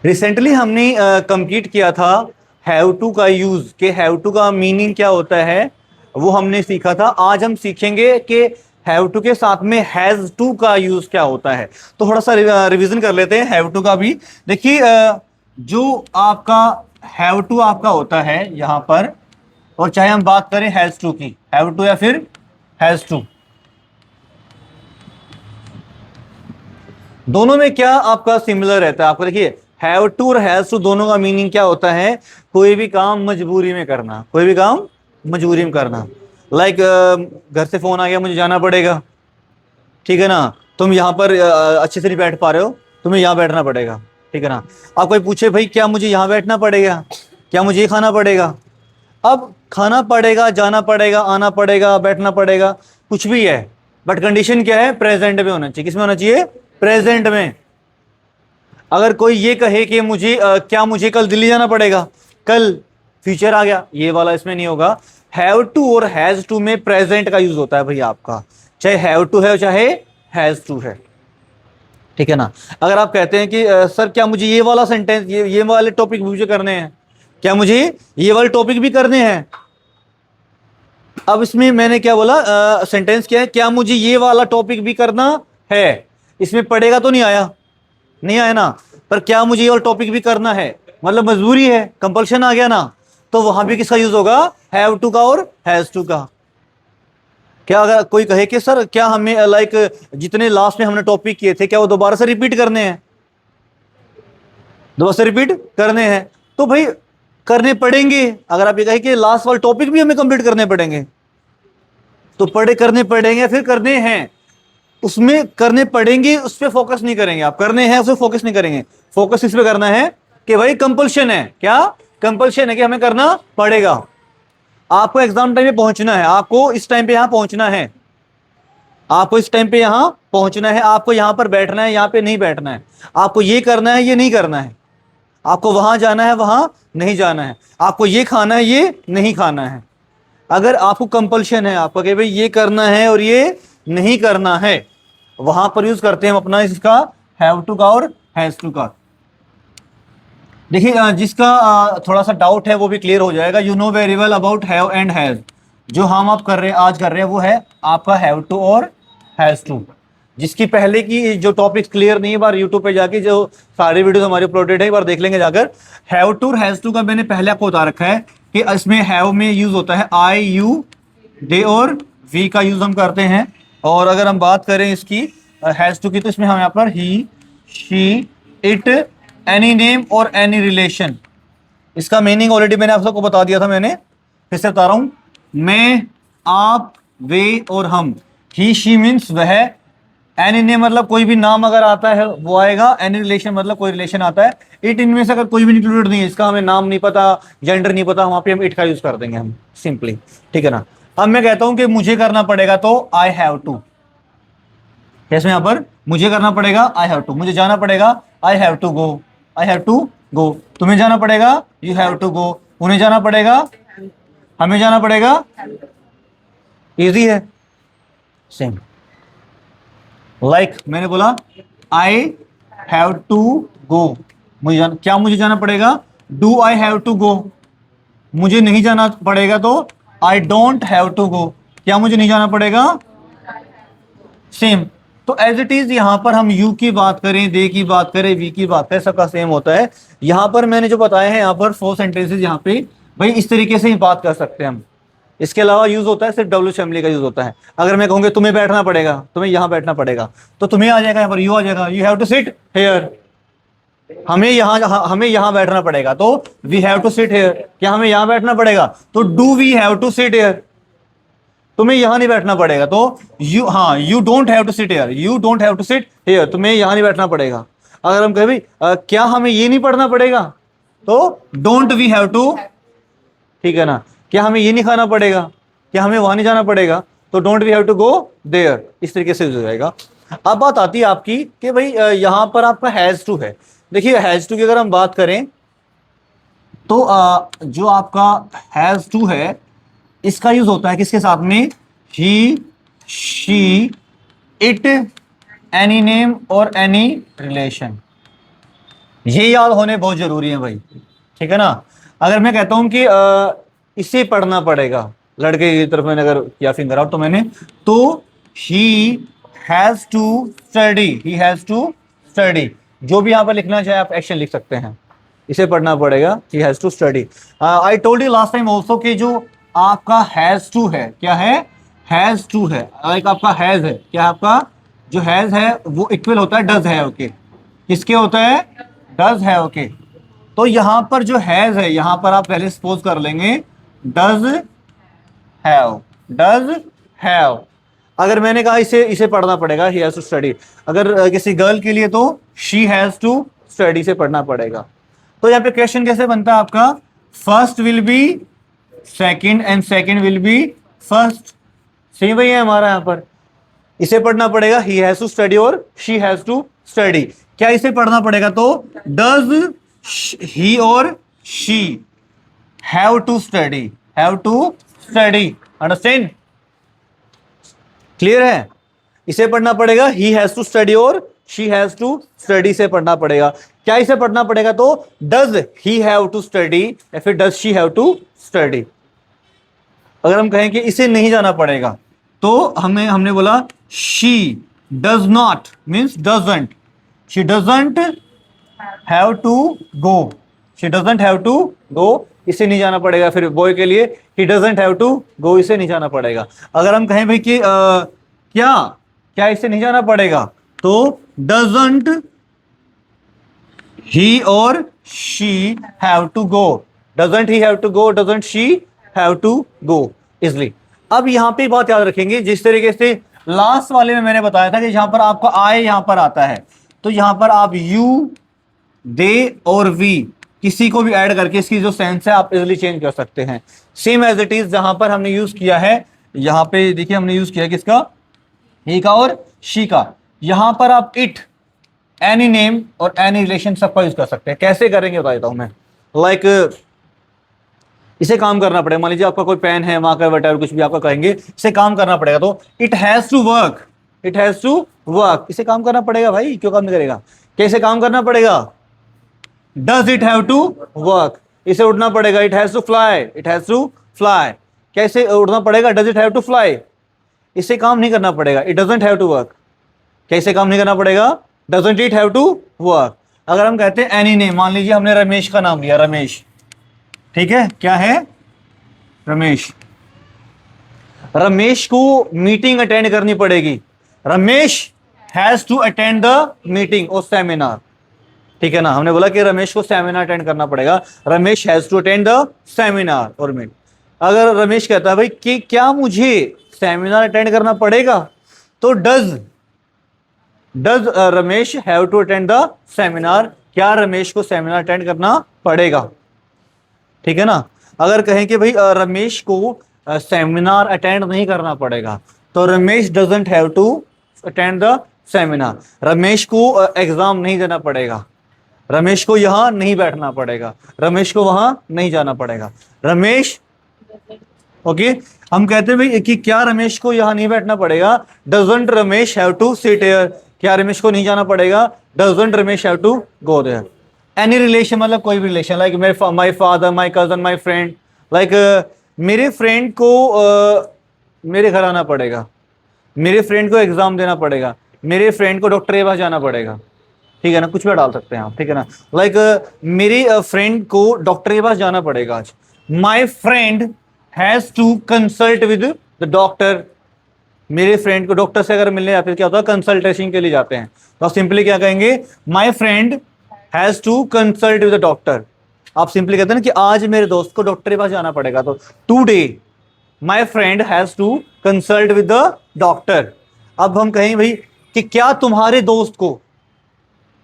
Recently हमने complete किया था हैव टू का यूज, के हैव टू का मीनिंग क्या होता है वो हमने सीखा था। आज हम सीखेंगे कि हैव टू के साथ में हैज टू का यूज क्या होता है। तो थोड़ा सा रिवीजन कर लेते हैं हैव टू का भी। देखिए जो आपका हैव टू आपका होता है यहां पर, और चाहे हम बात करें हैज टू की, हैव टू या फिर हैज टू, दोनों में क्या आपका सिमिलर रहता है। आपको देखिए हैव टू और हैज टू दोनों का मीनिंग क्या होता है, कोई भी काम मजबूरी में करना, कोई भी काम मजबूरी में करना। लाइक घर से फोन आ गया, मुझे जाना पड़ेगा, ठीक है ना। तुम यहाँ पर अच्छे से नहीं बैठ पा रहे हो, तुम्हें यहाँ बैठना पड़ेगा, ठीक है ना। अब कोई पूछे भाई क्या मुझे यहाँ बैठना पड़ेगा, क्या मुझे ये खाना पड़ेगा। अब खाना पड़ेगा, जाना पड़ेगा, आना पड़ेगा, बैठना पड़ेगा, कुछ भी है, बट कंडीशन क्या है, प्रेजेंट में होना चाहिए। किसमें होना चाहिए, प्रेजेंट में। अगर कोई ये कहे कि मुझे क्या मुझे कल दिल्ली जाना पड़ेगा, कल फ्यूचर आ गया, ये वाला इसमें नहीं होगा। हैव टू और हैज टू में प्रेजेंट का यूज होता है भाई आपका, चाहे हैव टू है चाहे हैज टू है, ठीक है ना। अगर आप कहते हैं कि सर क्या मुझे ये वाला सेंटेंस, ये वाले टॉपिक मुझे करने हैं, क्या मुझे ये वाले टॉपिक भी करने हैं। अब इसमें मैंने क्या बोला, सेंटेंस क्या है, क्या मुझे ये वाला टॉपिक भी करना है। इसमें पढ़ेगा तो नहीं आया, नहीं आया ना, पर क्या मुझे ये वाला टॉपिक भी करना है, मतलब मजबूरी है, कंपल्शन आ गया ना। तो वहां भी किसका यूज होगा, हैव टू का और हैज टू का। क्या अगर कोई कहे कि सर क्या हमें लाइक जितने लास्ट में हमने टॉपिक किए थे क्या वो दोबारा से रिपीट करने हैं, दोबारा से रिपीट करने हैं, तो भाई करने पड़ेंगे। अगर आप ये कहे कि लास्ट वाले टॉपिक भी हमें कंप्लीट करने पड़ेंगे, तो पढ़े करने पड़ेंगे, फिर करने हैं, उसमें करने पड़ेंगे, उस पर फोकस नहीं करेंगे आप, करने हैं उस पर फोकस नहीं करेंगे। फोकस इस पे करना है कि भाई कंपल्शन है, क्या कंपल्शन है कि हमें करना पड़ेगा। आपको एग्जाम टाइम पे पहुंचना है, आपको इस टाइम पे यहां पहुंचना है, आपको इस टाइम पे यहां पहुंचना है, आपको यहां पर बैठना है, यहां पे नहीं बैठना है, आपको ये करना है, ये नहीं करना है, आपको वहां जाना है, वहां नहीं जाना है, आपको ये खाना है, ये नहीं खाना है। अगर आपको कंपल्शन है, आपको कि भाई ये करना है और ये नहीं करना है, वहां पर यूज करते हैं हम अपना इसका हैव टू का और हैज टू का। देखिए जिसका थोड़ा सा डाउट है वो भी क्लियर हो जाएगा। You know very well about have and has. जो हम आप कर रहे हैं, आज कर रहे हैं, वो है आपका हैव टू और हैज टू। जिसकी पहले की जो टॉपिक क्लियर नहीं है, बार यूट्यूब पे जाके जो सारे वीडियो हमारे अपलोडेड है, एक बार देख लेंगे जाकर। हैव टू और हैज टू का मैंने पहले आपको बता रखा है कि इसमें हैव में यूज होता है आई, यू, दे और वी का यूज हम करते हैं। और अगर हम बात करें इसकी हैज टू की, तो इसमें हम यहाँ पर ही, शी, इट, एनी नेम और एनी रिलेशन। इसका मीनिंग ऑलरेडी मैंने आप सबको बता दिया था, मैंने फिर से बता रहा हूं। मैं, आप, वे और हम। ही, शी मीन्स वह। एनी नेम मतलब कोई भी नाम अगर आता है वो आएगा। एनी रिलेशन मतलब कोई रिलेशन आता है। इट, इनमें से अगर कोई भी इंक्लूडेड नहीं है, इसका हमें नाम नहीं पता, जेंडर नहीं पता, वहां पे हम इट का यूज कर देंगे हम सिंपली, ठीक है ना। अब मैं कहता हूं कि मुझे करना पड़ेगा, तो आई हैव टू। कैसे यहां पर मुझे करना पड़ेगा, आई हैव टू। मुझे जाना पड़ेगा, I have to go, I have to go. तुम्हें जाना पड़ेगा, यू हैव टू गो। उन्हें जाना पड़ेगा, हमें जाना पड़ेगा। इजी है, सेम। लाइक मैंने बोला आई हैव टू गो, मुझे जाना, क्या मुझे जाना पड़ेगा, do I have to go. मुझे नहीं जाना पड़ेगा, तो I don't have to go. क्या मुझे नहीं जाना पड़ेगा, सेम। तो एज इट इज यहां पर हम यू की बात करें, दे की बात करें, वी की बात करें, सबका सेम होता है। यहां पर मैंने जो बताया है, यहां पर 4 सेंटेंसेस यहां पे भाई इस तरीके से ही बात कर सकते हैं हम। इसके अलावा यूज होता है सिर्फ डब्ल्यू फैमिली का यूज होता है। अगर मैं कहूंगा तुम्हें बैठना पड़ेगा, तुम्हें यहां बैठना पड़ेगा, तो तुम्हें आ जाएगा, यहां पर यू आ जाएगा, you have to sit here. हमें यहां बैठना पड़ेगा, तो we have to sit here. क्या हमें यहां बैठना पड़ेगा, तो do we have to sit here. तुम्हें यहां नहीं बैठना पड़ेगा, तो you don't have to sit here, you don't have to sit here. तुम्हें यहां नहीं बैठना पड़ेगा। अगर हम कहें भाई क्या हमें ये नहीं पढ़ना पड़ेगा, तो डोंट वी हैव टू, ठीक है ना। क्या हमें ये नहीं खाना पड़ेगा, क्या हमें वहां नहीं जाना पड़ेगा, तो don't we have to go there. इस तरीके से हो जाएगा। अब बात आती है आपकी कि भाई यहां पर आपका हैज टू है। देखिए हैज टू की अगर हम बात करें, तो जो आपका हैज टू है, इसका यूज होता है किसके साथ में, ही, शी, इट, एनी नेम और एनी रिलेशन। ये याद होने बहुत जरूरी है भाई, ठीक है ना। अगर मैं कहता हूं कि इसे पढ़ना पड़ेगा, लड़के की तरफ मैंने अगर किया फिंगर आउट तो मैंने, तो he has to study, he has to study, जो भी यहां पर लिखना चाहे आप एक्शन लिख सकते हैं, इसे पढ़ना पड़ेगा, he has to study. I told you last time also कि जो आपका हैज टू है, क्या है, हैज टू है, लाइक आपका हैज है, क्या आपका जो हैज है वो इक्वल होता है डज है, ओके, किसके होता है, डज है, ओके। तो यहां पर जो हैज है, यहां पर आप पहले सपोज कर लेंगे डज हैव, डज हैव। अगर मैंने कहा इसे इसे पढ़ना पड़ेगा, ही हैज टू स्टडी। अगर किसी गर्ल के लिए तो शी हैज टू स्टडी से पढ़ना पड़ेगा। तो यहाँ पे क्वेश्चन कैसे बनता है आपका, first will be second and second will be first, सही वही है हमारा यहाँ पर। इसे पढ़ना पड़ेगा ही हैज टू स्टडी और शी हैज टू स्टडी। क्या इसे पढ़ना पड़ेगा, तो डज ही और she have to study, have to study, understand, clear है। इसे पढ़ना पड़ेगा ही हैज टू स्टडी और शी हैज टू स्टडी से पढ़ना पड़ेगा। क्या इसे पढ़ना पड़ेगा, तो does he have to study या फिर does she have to study. अगर हम कहें कि इसे नहीं जाना पड़ेगा तो हमने बोला she does not means doesn't, she doesn't have to go, she doesn't have to go, इसे नहीं जाना पड़ेगा। फिर बॉय के लिए he doesn't have to go, इसे नहीं जाना पड़ेगा। अगर हम कहें भाई कि क्या क्या इसे नहीं जाना पड़ेगा, तो डजंट ही और she have to go, doesn't he have to go, doesn't she have to go easily. अब यहां पे बात याद रखेंगे, जिस तरीके से लास्ट वाले में मैंने बताया था कि जहां पर आपका आई यहां पर आता है, तो यहां पर आप यू, दे और वी किसी को भी ऐड करके इसकी जो सेंस है आप इजिली चेंज कर सकते हैं। सेम एज इट इज जहां पर हमने यूज किया है, यहां पे देखिए हमने यूज किया किसका, ही का और शी का। यहां पर आप इट, एनी नेम और एनी रिलेशन सबका यूज कर सकते हैं। कैसे करेंगे बता देता हूं मैं। लाइक इसे काम करना पड़ेगा, मान लीजिए आपका कोई पेन है, मार्कर, वटेवर कुछ भी आपका कहेंगे, इसे काम करना पड़ेगा, तो it has to work, it has to work, इसे काम करना पड़ेगा भाई, क्यों काम नहीं करेगा, कैसे काम करना पड़ेगा, does it have to work, इसे उड़ना पड़ेगा, it has to fly, it has to fly, कैसे उड़ना पड़ेगा, does it have to fly, इसे काम नहीं करना पड़ेगा, it doesn't have to work, कैसे काम नहीं करना पड़ेगा, doesn't it have to work. अगर हम कहते हैं एनी नेम, मान लीजिए हमने रमेश का नाम लिया, रमेश, ठीक है, क्या है, रमेश, रमेश को मीटिंग अटेंड करनी पड़ेगी, Ramesh has to attend the meeting और सेमिनार, ठीक है ना। हमने बोला कि रमेश को सेमिनार अटेंड करना पड़ेगा, Ramesh has to attend the seminar और मीट। अगर रमेश कहता है भाई कि क्या मुझे सेमिनार अटेंड करना पड़ेगा, तो does Ramesh have to attend the seminar, क्या रमेश को सेमिनार अटेंड करना पड़ेगा, ठीक है ना। अगर कहें कि भाई रमेश को सेमिनार अटेंड नहीं करना पड़ेगा, तो Ramesh doesn't have to attend the seminar, Ramesh को एग्जाम नहीं देना पड़ेगा, रमेश को यहां नहीं बैठना पड़ेगा, रमेश को वहां नहीं जाना पड़ेगा, रमेश, ओके। हम कहते हैं भाई कि क्या रमेश को यहां नहीं बैठना पड़ेगा, doesn't Ramesh have to sit here, क्या रमेश को नहीं जाना पड़ेगा, doesn't Ramesh have to go there. Any relation मतलब कोई भी relation, like my father, my cousin, my friend, like मेरे फ्रेंड को मेरे घर आना पड़ेगा, मेरे फ्रेंड को एग्जाम देना पड़ेगा, मेरे फ्रेंड को डॉक्टर के पास जाना पड़ेगा, ठीक है ना, कुछ भी डाल सकते हैं आप, ठीक है ना। लाइक मेरी फ्रेंड को डॉक्टर के पास जाना पड़ेगा आज, my friend has to consult with the doctor, मेरे फ्रेंड को डॉक्टर से अगर मिलने जाते हैं क्या होता है, कंसल्टेशन के लिए जाते हैं, तो आप सिंपली क्या कहेंगे, my friend has to consult with the doctor. आप सिंपली कहते हैं ना कि आज मेरे दोस्त को डॉक्टर के पास जाना पड़ेगा, तो today my friend has to consult with the doctor. अब हम कहें भाई कि क्या तुम्हारे दोस्त को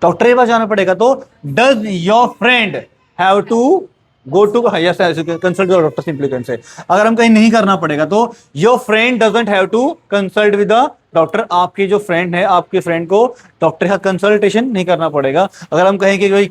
डॉक्टर के पास जाना पड़ेगा, तो does your friend have to go to consult the doctor, simply can say. अगर हम कहीं नहीं करना पड़ेगा, तो your friend doesn't have to consult with the doctor, आपकी जो फ्रेंड है, आपके फ्रेंड को डॉक्टर का कंसल्टेशन नहीं करना पड़ेगा। अगर हम कहें कि भाई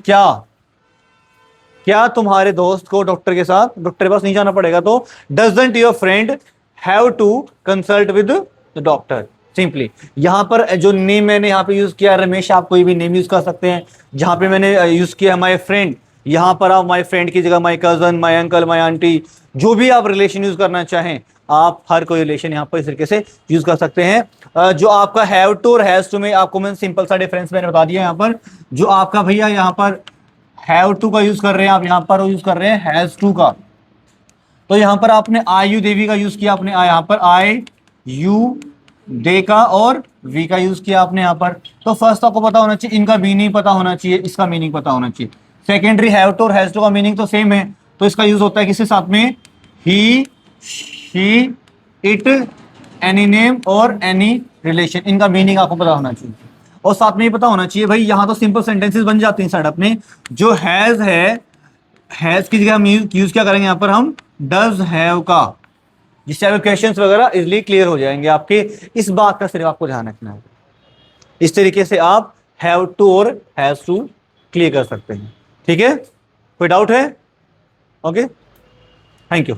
क्या तुम्हारे दोस्त को डॉक्टर के साथ डॉक्टर के पास नहीं जाना पड़ेगा, तो doesn't your friend have to consult with the doctor, simply यहाँ पर जो नेम मैंने यहाँ पे यूज किया रमेश, आप कोई भी नेम यूज कर सकते हैं। जहाँ पे मैंने यूज किया माय फ्रेंड, यहाँ पर आप माय फ्रेंड की जगह my cousin, my uncle, my aunty, जो भी आप रिलेशन यूज करना चाहें आप हर कोई रिलेशन यहाँ पर इस तरीके से यूज कर सकते हैं। जो आपका हैव टू और हैज टू में आपको मैंने सिंपल सा डिफरेंस मैंने बता दिया यहाँ पर। जो आपका भैया यहाँ पर हैव टू का यूज कर रहे हैं, आप यहाँ पर यूज कर रहे हैं हैज टू का। तो यहाँ पर आपने आई यू देवी का यूज किया, आपने यहाँ पर आई यू दे का और वी का यूज किया आपने यहाँ पर। तो फर्स्ट आपको पता होना चाहिए, इनका मीनिंग पता होना चाहिए, इसका मीनिंग पता होना चाहिए। सेकेंडरी हैव टू और हैज टू का मीनिंग तो सेम है, तो इसका यूज होता है किसके साथ में, ही, शी, इट, एनी नेम और एनी रिलेशन। इनका मीनिंग आपको पता होना चाहिए और साथ में ये पता होना चाहिए भाई, यहाँ तो सिंपल सेंटेंसेस बन जाते हैं साइड अपने। जो हैज है, हैज की जगह हम यूज क्या करेंगे यहाँ पर, हम डज हैव का, जिससे आपके क्वेश्चंस वगैरह इजीली क्लियर हो जाएंगे आपके। इस बात का सिर्फ आपको ध्यान रखना है। इस तरीके से आप हैव टू और हैज टू क्लियर कर सकते हैं। ठीक है, कोई डाउट है? Okay, thank you.